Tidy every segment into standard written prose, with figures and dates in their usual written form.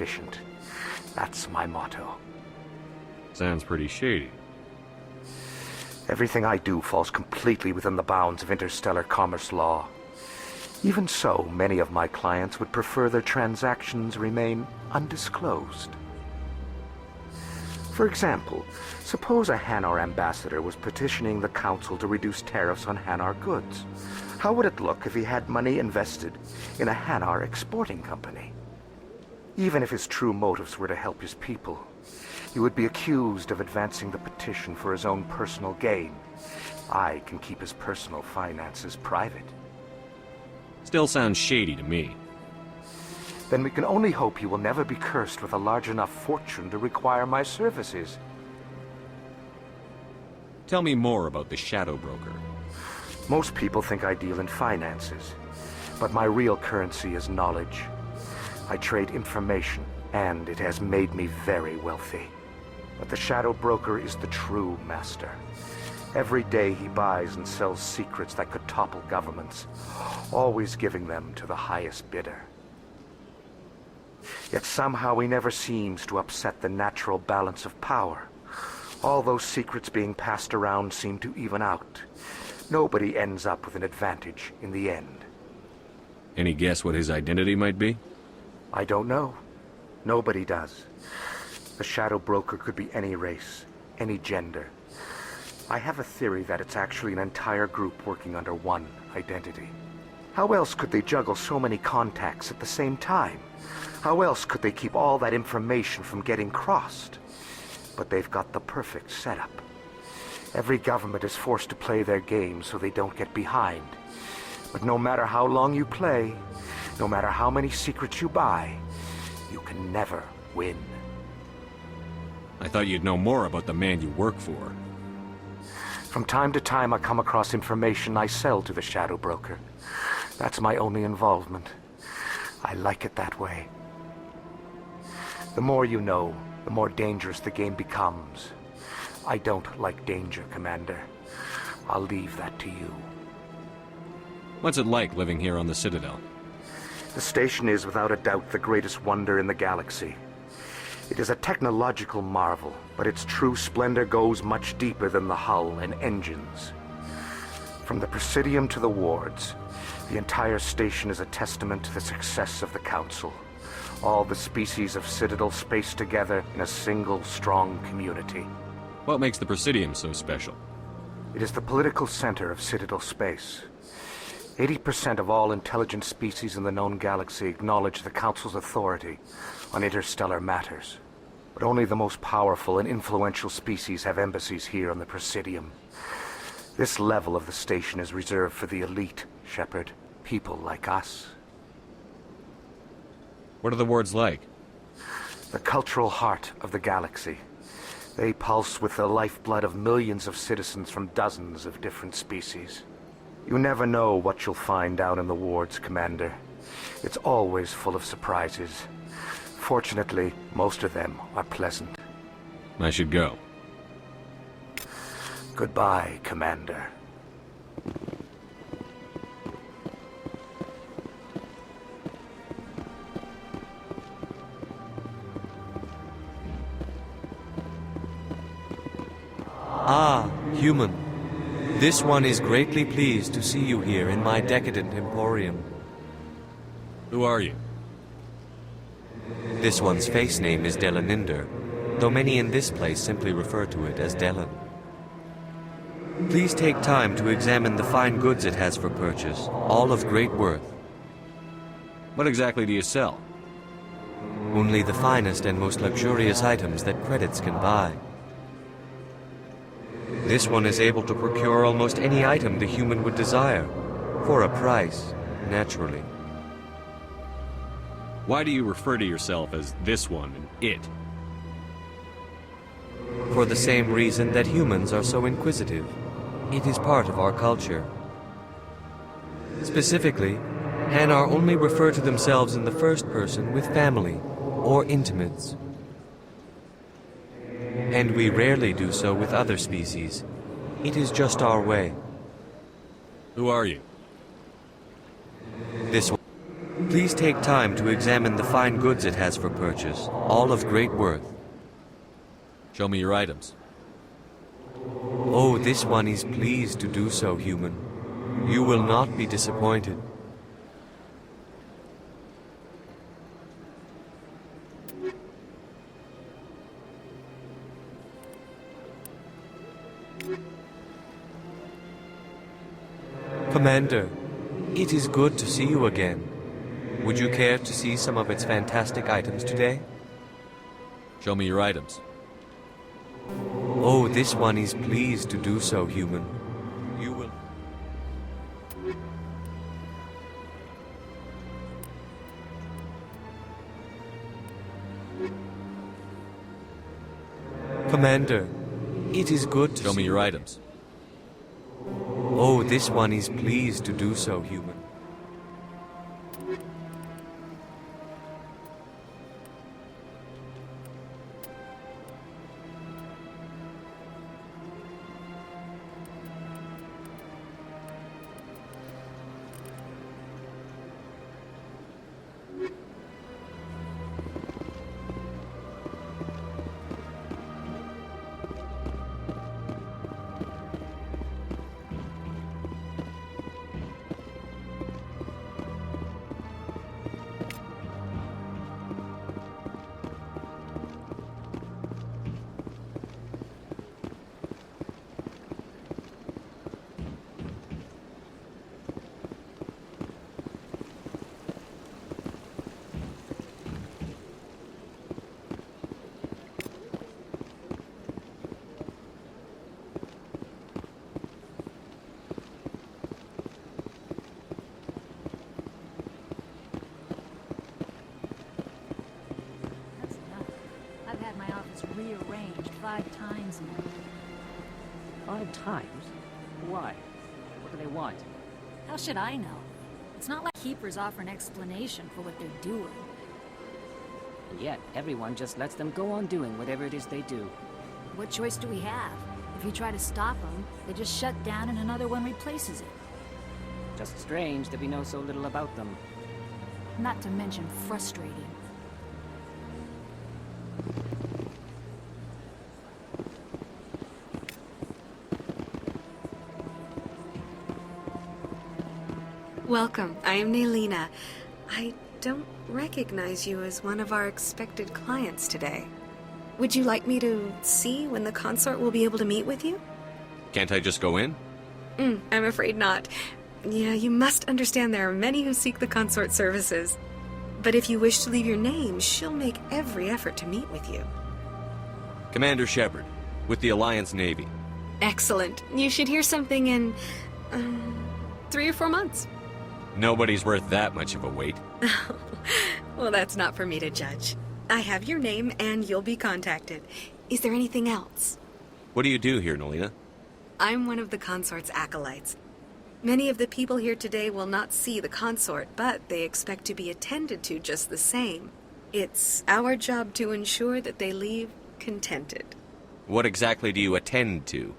efficient. That's my motto. Sounds pretty shady. Everything I do falls completely within the bounds of interstellar commerce law. Even so, many of my clients would prefer their transactions remain undisclosed. For example, suppose a Hanar ambassador was petitioning the Council to reduce tariffs on Hanar goods. How would it look if he had money invested in a Hanar exporting company? Even if his true motives were to help his people, he would be accused of advancing the petition for his own personal gain. I can keep his personal finances private. Still sounds shady to me. Then we can only hope he will never be cursed with a large enough fortune to require my services. Tell me more about the Shadow Broker. Most people think I deal in finances, but my real currency is knowledge. I trade information, and it has made me very wealthy. But the Shadow Broker is the true master. Every day he buys and sells secrets that could topple governments, always giving them to the highest bidder. Yet somehow he never seems to upset the natural balance of power. All those secrets being passed around seem to even out. Nobody ends up with an advantage in the end. Any guess what his identity might be? I don't know. Nobody does. The Shadow Broker could be any race, any gender. I have a theory that it's actually an entire group working under one identity. How else could they juggle so many contacts at the same time? How else could they keep all that information from getting crossed? But they've got the perfect setup. Every government is forced to play their game so they don't get behind. But no matter how long you play, no matter how many secrets you buy, you can never win. I thought you'd know more about the man you work for. From time to time I come across information I sell to the Shadow Broker. That's my only involvement. I like it that way. The more you know, the more dangerous the game becomes. I don't like danger, Commander. I'll leave that to you. What's it like living here on the Citadel? The station is without a doubt the greatest wonder in the galaxy. It is a technological marvel, but its true splendor goes much deeper than the hull and engines. From the Presidium to the wards, the entire station is a testament to the success of the Council. All the species of Citadel spaced together in a single, strong community. What makes the Presidium so special? It is the political center of Citadel space. 80% of all intelligent species in the known galaxy acknowledge the Council's authority on interstellar matters. But only the most powerful and influential species have embassies here on the Presidium. This level of the station is reserved for the elite, Shepard. People like us. What are the wards like? The cultural heart of the galaxy. They pulse with the lifeblood of millions of citizens from dozens of different species. You never know what you'll find down in the wards, Commander. It's always full of surprises. Fortunately, most of them are pleasant. I should go. Goodbye, Commander. Ah, human. This one is greatly pleased to see you here in my decadent emporium. Who are you? This one's face name is Delaninder, though many in this place simply refer to it as Delan. Please take time to examine the fine goods it has for purchase, all of great worth. What exactly do you sell? Only the finest and most luxurious items that credits can buy. This one is able to procure almost any item the human would desire, for a price, naturally. Why do you refer to yourself as this one and it? For the same reason that humans are so inquisitive. It is part of our culture. Specifically, Hanar only refer to themselves in the first person with family or intimates. And we rarely do so with other species. It is just our way. Who are you? This one. Please take time to examine the fine goods it has for purchase, all of great worth. Show me your items. Oh, this one is pleased to do so, human. You will not be disappointed. Commander, it is good to see you again. Would you care to see some of its fantastic items today? Show me your items. Oh, this one is pleased to do so, human. You will... Commander, it is good to Show me see... your items. Oh, this one is pleased to do so, human. Rearranged 5 times now. 5 times? Why? What do they want? How should I know? It's not like Keepers offer an explanation for what they're doing. And yet, everyone just lets them go on doing whatever it is they do. What choice do we have? If you try to stop them, they just shut down and another one replaces it. Just strange that we know so little about them. Not to mention frustrating. Welcome, I am Naylina. I don't recognize you as one of our expected clients today. Would you like me to see when the consort will be able to meet with you? Can't I just go in? I'm afraid not. Yeah, you must understand there are many who seek the consort services. But if you wish to leave your name, she'll make every effort to meet with you. Commander Shepard, with the Alliance Navy. Excellent. You should hear something in 3 or 4 months. Nobody's worth that much of a wait. Well, that's not for me to judge. I have your name and you'll be contacted. Is there anything else? What do you do here, Naylina? I'm one of the consort's acolytes. Many of the people here today will not see the consort, but they expect to be attended to just the same. It's our job to ensure that they leave contented. What exactly do you attend to?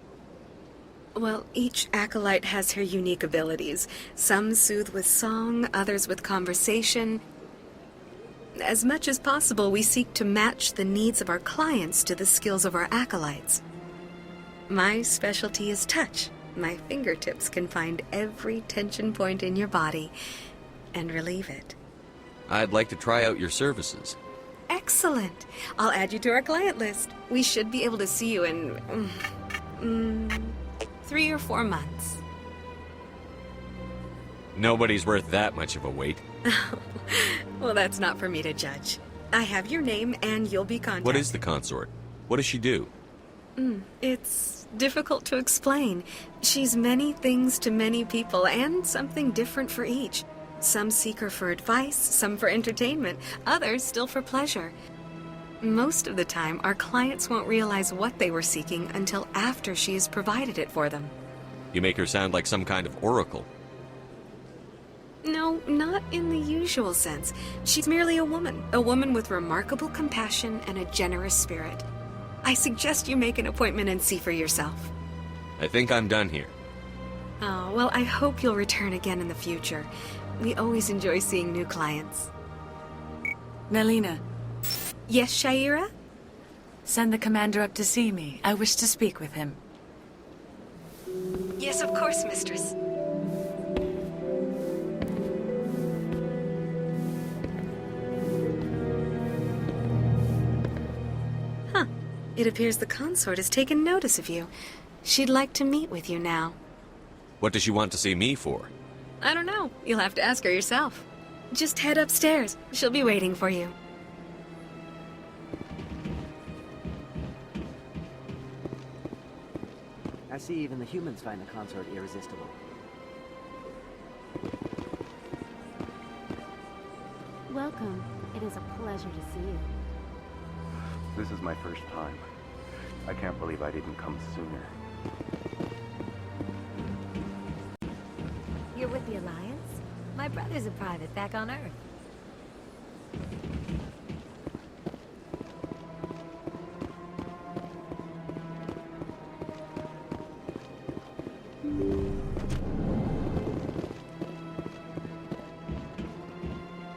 Well, each acolyte has her unique abilities. Some soothe with song, others with conversation. As much as possible, we seek to match the needs of our clients to the skills of our acolytes. My specialty is touch. My fingertips can find every tension point in your body and relieve it. I'd like to try out your services. Excellent. I'll add you to our client list. We should be able to see you in 3 or 4 months. Nobody's worth that much of a wait. Well, that's not for me to judge. I have your name and you'll be contacted. What is the consort? What does she do? It's difficult to explain. She's many things to many people and something different for each. Some seek her for advice, some for entertainment, others still for pleasure. Most of the time, our clients won't realize what they were seeking until after she has provided it for them. You make her sound like some kind of oracle. No, not in the usual sense. She's merely a woman with remarkable compassion and a generous spirit. I suggest you make an appointment and see for yourself. I think I'm done here. Oh, well, I hope you'll return again in the future. We always enjoy seeing new clients. Nelina, Yes, Shaira? send the commander up to see me. I wish to speak with him. Yes, of course, mistress. Huh. It appears the consort has taken notice of you. She'd like to meet with you now. What does she want to see me for? I don't know. You'll have to ask her yourself. Just head upstairs. She'll be waiting for you. I see even the humans find the consort irresistible. Welcome. It is a pleasure to see you. This is my first time. I can't believe I didn't come sooner. You're with the Alliance? My brother's a private back on Earth.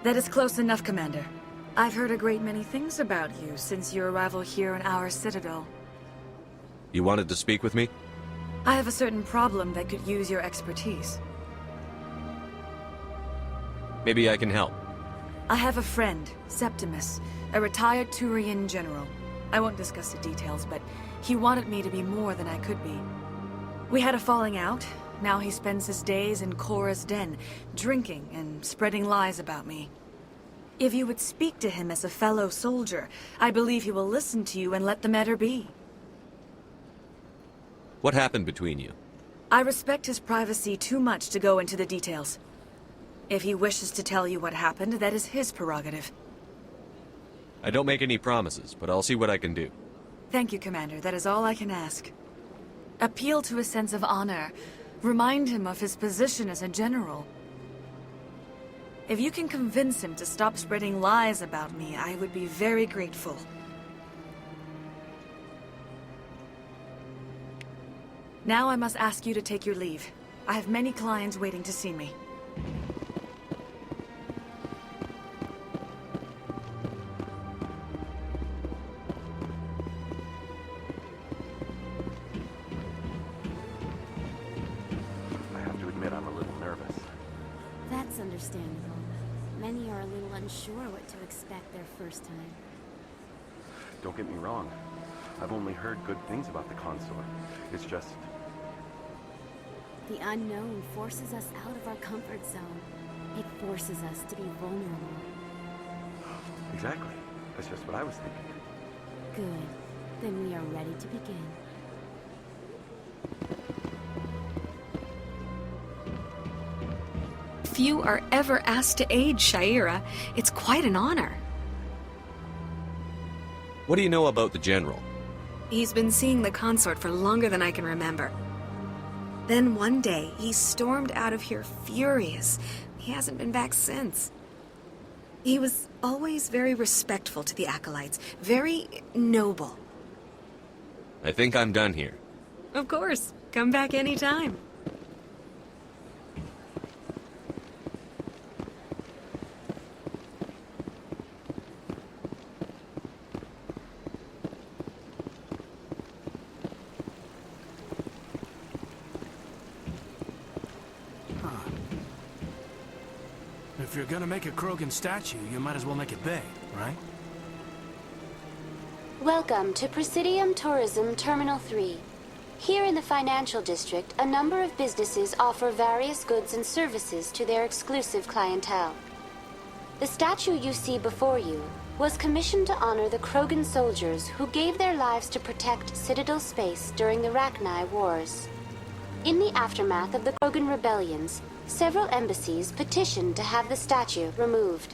That is close enough, Commander. I've heard a great many things about you since your arrival here in our Citadel. You wanted to speak with me? I have a certain problem that could use your expertise. Maybe I can help. I have a friend, Septimus, a retired Turian general. I won't discuss the details, but he wanted me to be more than I could be. We had a falling out. Now he spends his days in Korra's den, drinking and spreading lies about me. If you would speak to him as a fellow soldier, I believe he will listen to you and let the matter be. What happened between you? I respect his privacy too much to go into the details. If he wishes to tell you what happened, that is his prerogative. I don't make any promises, but I'll see what I can do. Thank you, Commander. That is all I can ask. Appeal to his sense of honor. Remind him of his position as a general. If you can convince him to stop spreading lies about me, I would be very grateful. Now I must ask you to take your leave. I have many clients waiting to see me. I have to admit I'm a little nervous. That's understandable. Many are a little unsure what to expect their first time. Don't get me wrong. I've only heard good things about the consort. It's just... The unknown forces us out of our comfort zone. It forces us to be vulnerable. Exactly. That's just what I was thinking. Good. Then we are ready to begin. Few are ever asked to aid Shaira. It's quite an honor. What do you know about the General? He's been seeing the consort for longer than I can remember. Then one day, he stormed out of here furious. He hasn't been back since. He was always very respectful to the acolytes, very noble. I think I'm done here. Of course. Come back anytime. If you're gonna make a Krogan statue, you might as well make it big, right? Welcome to Presidium Tourism Terminal 3. Here in the financial district, a number of businesses offer various goods and services to their exclusive clientele. The statue you see before you was commissioned to honor the Krogan soldiers who gave their lives to protect Citadel space during the Rachni Wars. In the aftermath of the Krogan rebellions, several embassies petitioned to have the statue removed.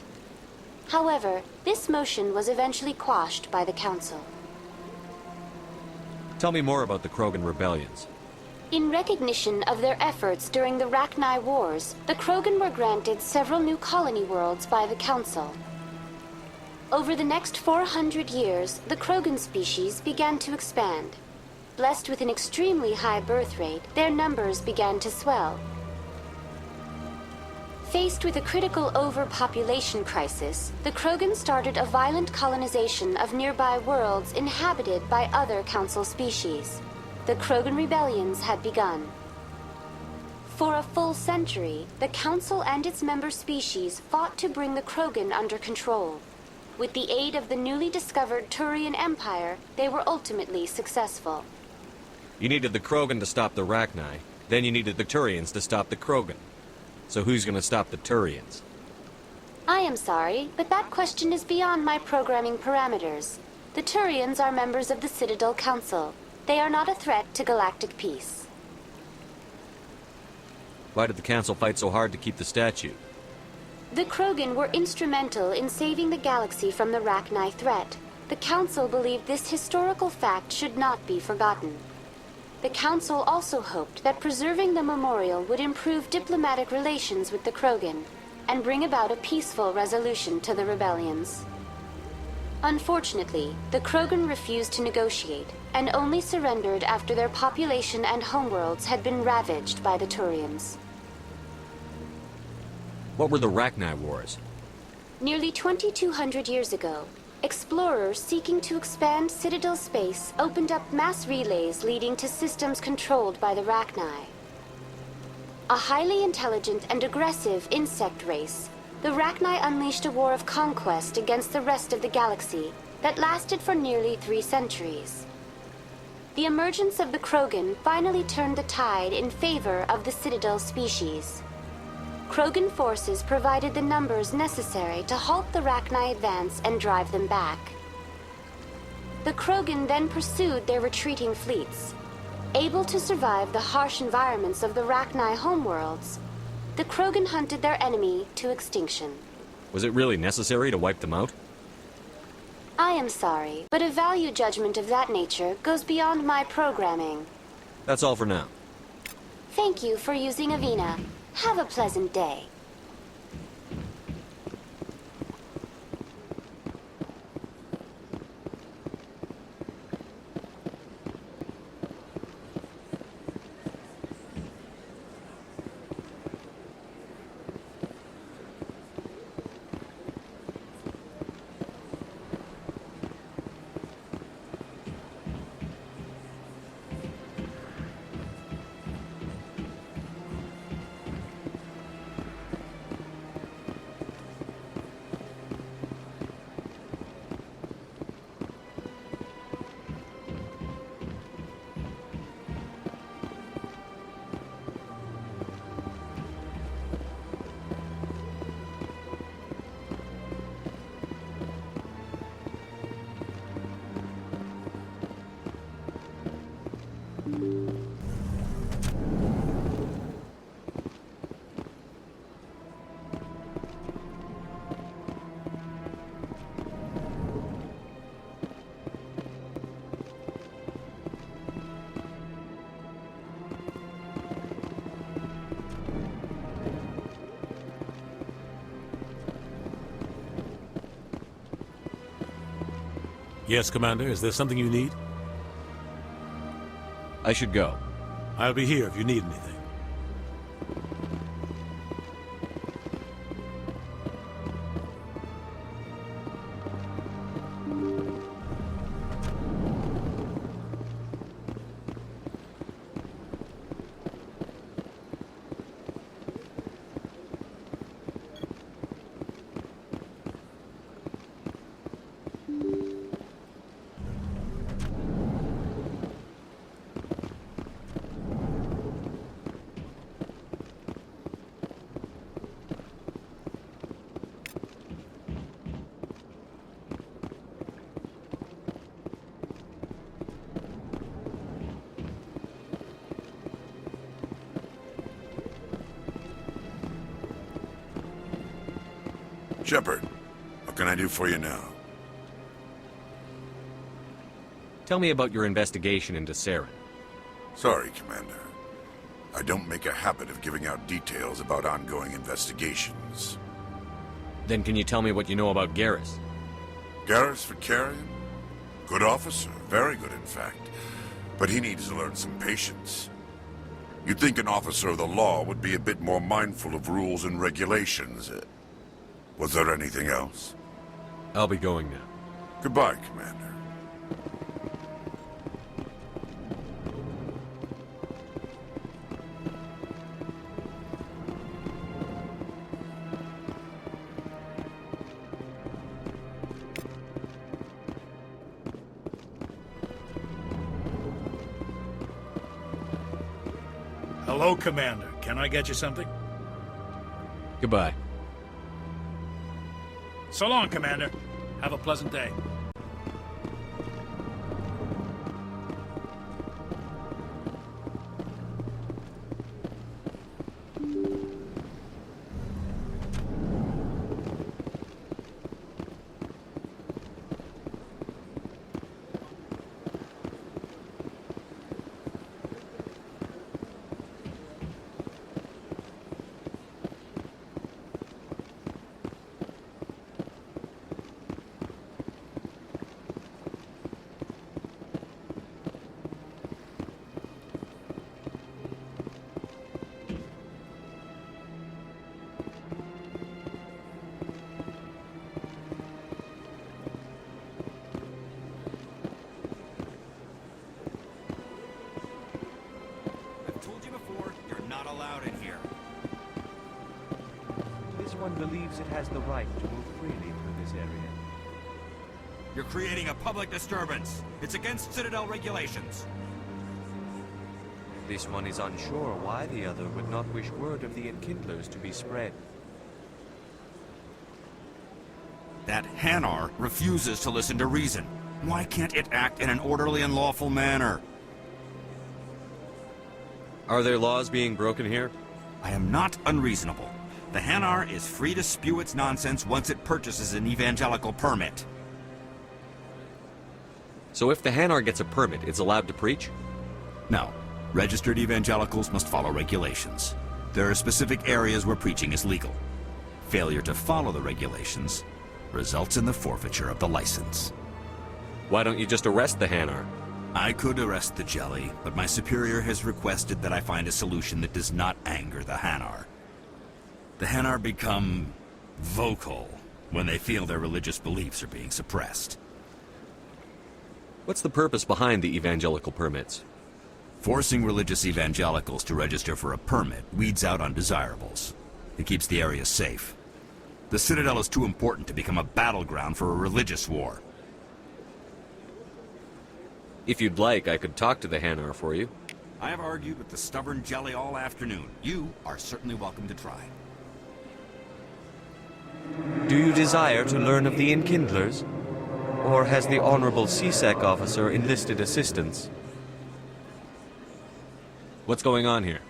However, this motion was eventually quashed by the Council. Tell me more about the Krogan rebellions. In recognition of their efforts during the Rachni Wars, the Krogan were granted several new colony worlds by the Council. Over the next 400 years, the Krogan species began to expand. Blessed with an extremely high birth rate, their numbers began to swell. Faced with a critical overpopulation crisis, the Krogan started a violent colonization of nearby worlds inhabited by other Council species. The Krogan rebellions had begun. For a full century, the Council and its member species fought to bring the Krogan under control. With the aid of the newly discovered Turian Empire, they were ultimately successful. You needed the Krogan to stop the Rachni, then you needed the Turians to stop the Krogan. So who's gonna stop the Turians? I am sorry, but that question is beyond my programming parameters. The Turians are members of the Citadel Council. They are not a threat to galactic peace. Why did the Council fight so hard to keep the statue? The Krogan were instrumental in saving the galaxy from the Rachni threat. The Council believed this historical fact should not be forgotten. The Council also hoped that preserving the memorial would improve diplomatic relations with the Krogan and bring about a peaceful resolution to the rebellions. Unfortunately, the Krogan refused to negotiate and only surrendered after their population and homeworlds had been ravaged by the Turians. What were the Rachni Wars? Nearly 2,200 years ago, explorers seeking to expand Citadel space opened up mass relays leading to systems controlled by the Rachni. A highly intelligent and aggressive insect race, the Rachni unleashed a war of conquest against the rest of the galaxy that lasted for nearly 3 centuries. The emergence of the Krogan finally turned the tide in favor of the Citadel species. Krogan forces provided the numbers necessary to halt the Rachni advance and drive them back. The Krogan then pursued their retreating fleets. Able to survive the harsh environments of the Rachni homeworlds, the Krogan hunted their enemy to extinction. Was it really necessary to wipe them out? I am sorry, but a value judgment of that nature goes beyond my programming. That's all for now. Thank you for using Avina. Have a pleasant day. Yes, Commander. Is there something you need? I should go. I'll be here if you need anything. Shepard, what can I do for you now? Tell me about your investigation into Saren. Sorry, Commander. I don't make a habit of giving out details about ongoing investigations. Then can you tell me what you know about Garrus? Garrus Vicarian? Good officer, very good in fact. But he needs to learn some patience. You'd think an officer of the law would be a bit more mindful of rules and regulations. Was there anything else? I'll be going now. Goodbye, Commander. Hello, Commander. Can I get you something? Goodbye. So long, Commander. Have a pleasant day. This one believes it has the right to move freely through this area. You're creating a public disturbance. It's against Citadel regulations. This one is unsure why the other would not wish word of the Enkindlers to be spread. That Hanar refuses to listen to reason. Why can't it act in an orderly and lawful manner? Are there laws being broken here? I am not unreasonable. The Hanar is free to spew its nonsense once it purchases an evangelical permit. So if the Hanar gets a permit, it's allowed to preach? No. Registered evangelicals must follow regulations. There are specific areas where preaching is legal. Failure to follow the regulations results in the forfeiture of the license. Why don't you just arrest the Hanar? I could arrest the jelly, but my superior has requested that I find a solution that does not anger the Hanar. The Hanar become vocal when they feel their religious beliefs are being suppressed. What's the purpose behind the evangelical permits? Forcing religious evangelicals to register for a permit weeds out undesirables. It keeps the area safe. The Citadel is too important to become a battleground for a religious war. If you'd like, I could talk to the Hanar for you. I have argued with the stubborn jelly all afternoon. You are certainly welcome to try. Do you desire to learn of the Enkindlers? Or has the Honorable CSEC officer enlisted assistance? What's going on here?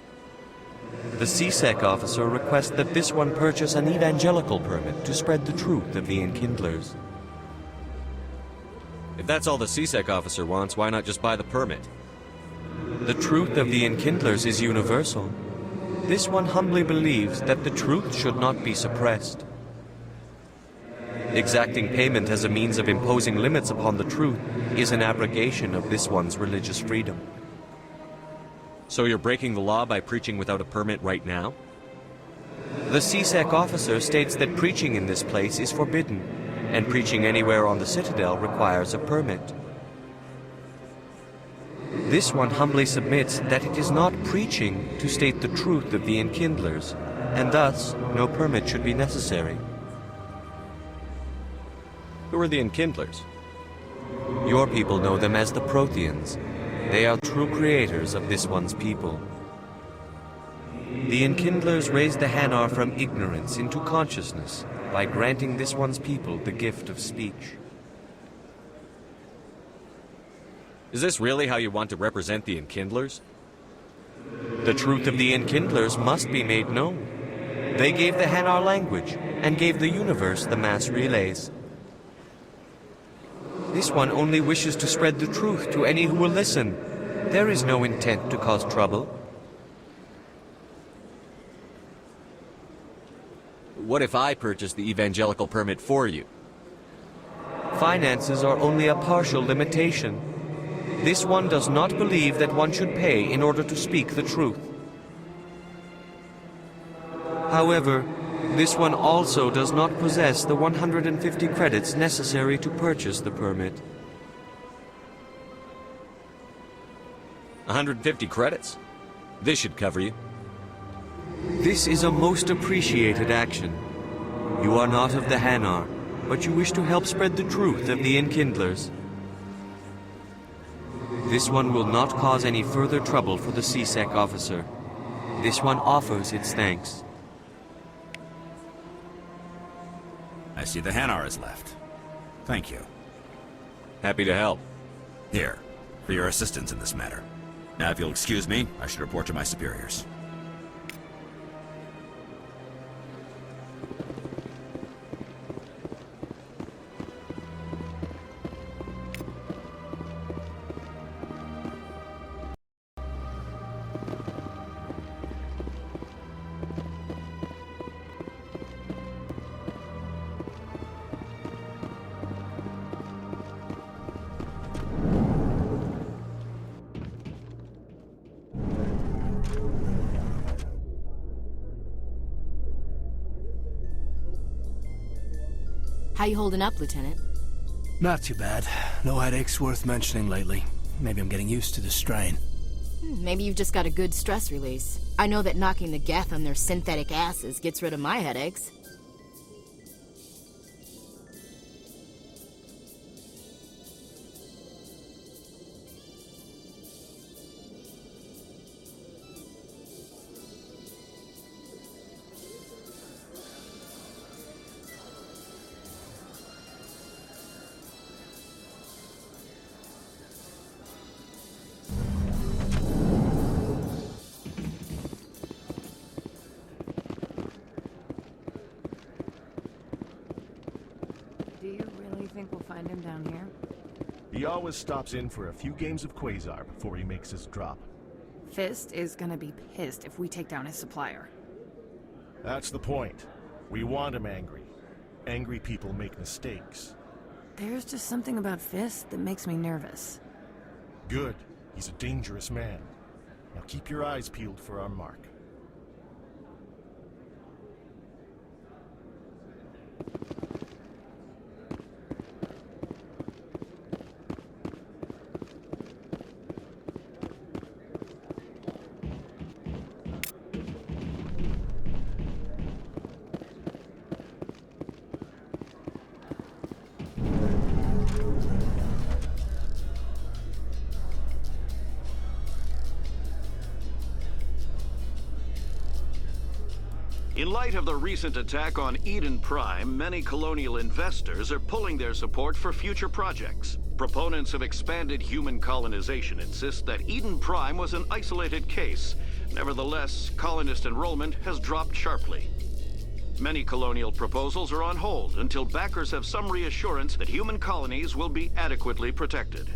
The CSEC officer requests that this one purchase an evangelical permit to spread the truth of the Enkindlers. If that's all the CSEC officer wants, why not just buy the permit? The truth of the Enkindlers is universal. This one humbly believes that the truth should not be suppressed. Exacting payment as a means of imposing limits upon the truth is an abrogation of this one's religious freedom. So you're breaking the law by preaching without a permit right now? The CSEC officer states that preaching in this place is forbidden, and preaching anywhere on the Citadel requires a permit. This one humbly submits that it is not preaching to state the truth of the Enkindlers, and thus no permit should be necessary. Who are the Enkindlers? Your people know them as the Protheans. They are true creators of this one's people. The Enkindlers raised the Hanar from ignorance into consciousness by granting this one's people the gift of speech. Is this really how you want to represent the Enkindlers? The truth of the Enkindlers must be made known. They gave the Hanar language and gave the universe the mass relays. This one only wishes to spread the truth to any who will listen. There is no intent to cause trouble. What if I purchase the evangelical permit for you? Finances are only a partial limitation. This one does not believe that one should pay in order to speak the truth. However, this one also does not possess the 150 credits necessary to purchase the permit. 150 credits? This should cover you. This is a most appreciated action. You are not of the Hanar, but you wish to help spread the truth of the Enkindlers. This one will not cause any further trouble for the CSEC officer. This one offers its thanks. I see the Hanar is left. Thank you. Happy to help. Here, for your assistance in this matter. Now, if you'll excuse me, I should report to my superiors. How you holding up, Lieutenant? Not too bad. No headaches worth mentioning lately. Maybe I'm getting used to the strain. Maybe you've just got a good stress release. I know that knocking the geth on their synthetic asses gets rid of my headaches. He always stops in for a few games of Quasar before he makes his drop. Fist is gonna be pissed if we take down his supplier. That's the point. We want him angry. Angry people make mistakes. There's just something about Fist that makes me nervous. Good. He's a dangerous man. Now keep your eyes peeled for our mark. In light of the recent attack on Eden Prime, many colonial investors are pulling their support for future projects. Proponents of expanded human colonization insist that Eden Prime was an isolated case. Nevertheless, colonist enrollment has dropped sharply. Many colonial proposals are on hold until backers have some reassurance that human colonies will be adequately protected.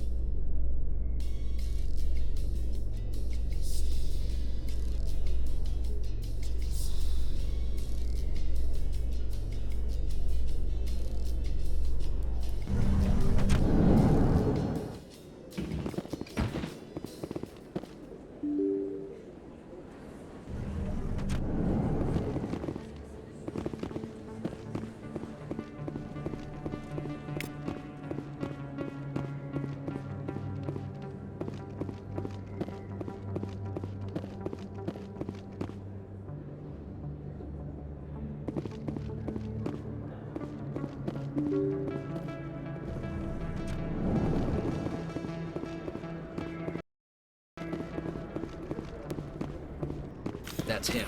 That's him.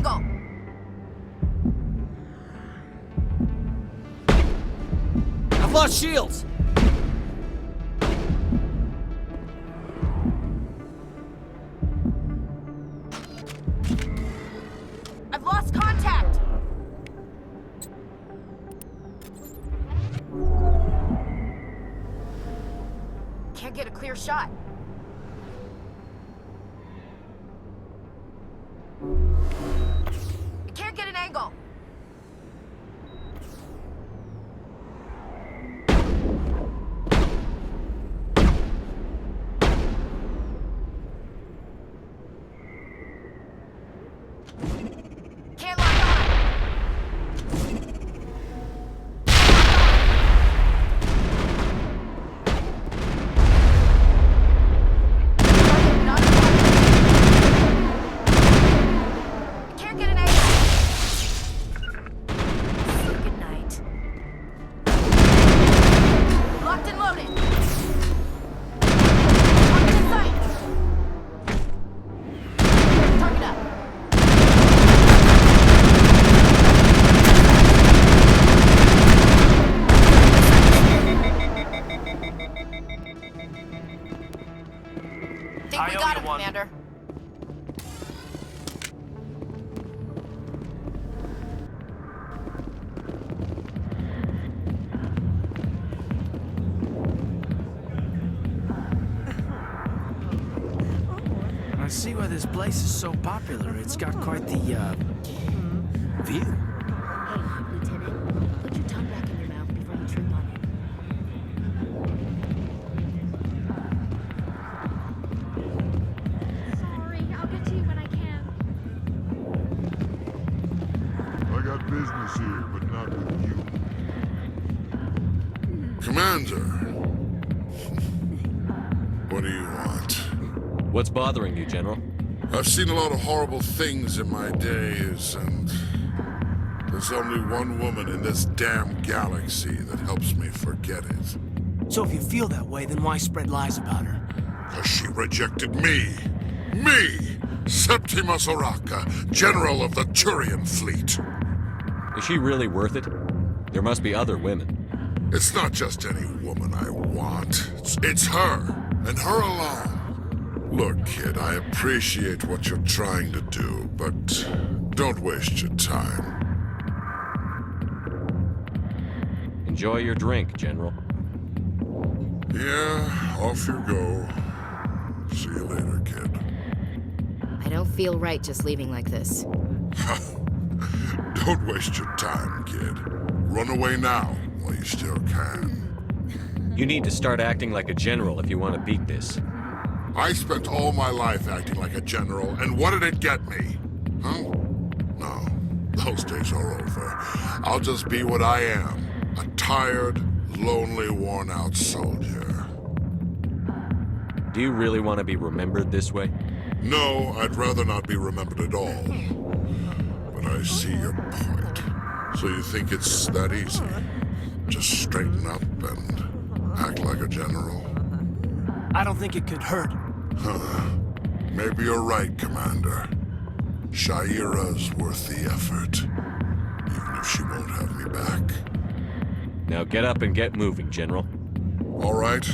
angle! I've lost shields! I've lost contact! Can't get a clear shot. I can't get an angle. Can't lock on. Can't get an angle. Good night. Locked and loaded. Target in sight. Target up. Think we got him, Commander. I see why this place is so popular. It's got quite the, view. Hey, Lieutenant, put your tongue back in your mouth before you trip on it. Sorry, I'll get to you when I can. I got business here, but not with you. Commander! What do you want? What's bothering you, General? I've seen a lot of horrible things in my days, and there's only one woman in this damn galaxy that helps me forget it. So if you feel that way, then why spread lies about her? 'Cause she rejected me! Me! Septimus Oraka, General of the Turian Fleet! Is she really worth it? There must be other women. It's not just any woman I want. It's her, and her alone. Look, kid, I appreciate what you're trying to do, but don't waste your time. Enjoy your drink, General. Yeah, off you go. See you later, kid. I don't feel right just leaving like this. Don't waste your time, kid. Run away now, while you still can. You need to start acting like a general if you want to beat this. I spent all my life acting like a general, and what did it get me? Huh? No, those days are over. I'll just be what I am. A tired, lonely, worn-out soldier. Do you really want to be remembered this way? No, I'd rather not be remembered at all. But I see your point. So you think it's that easy? Just straighten up and act like a general? I don't think it could hurt. Huh. Maybe you're right, Commander. Shaira's worth the effort. Even if she won't have me back. Now get up and get moving, General. All right.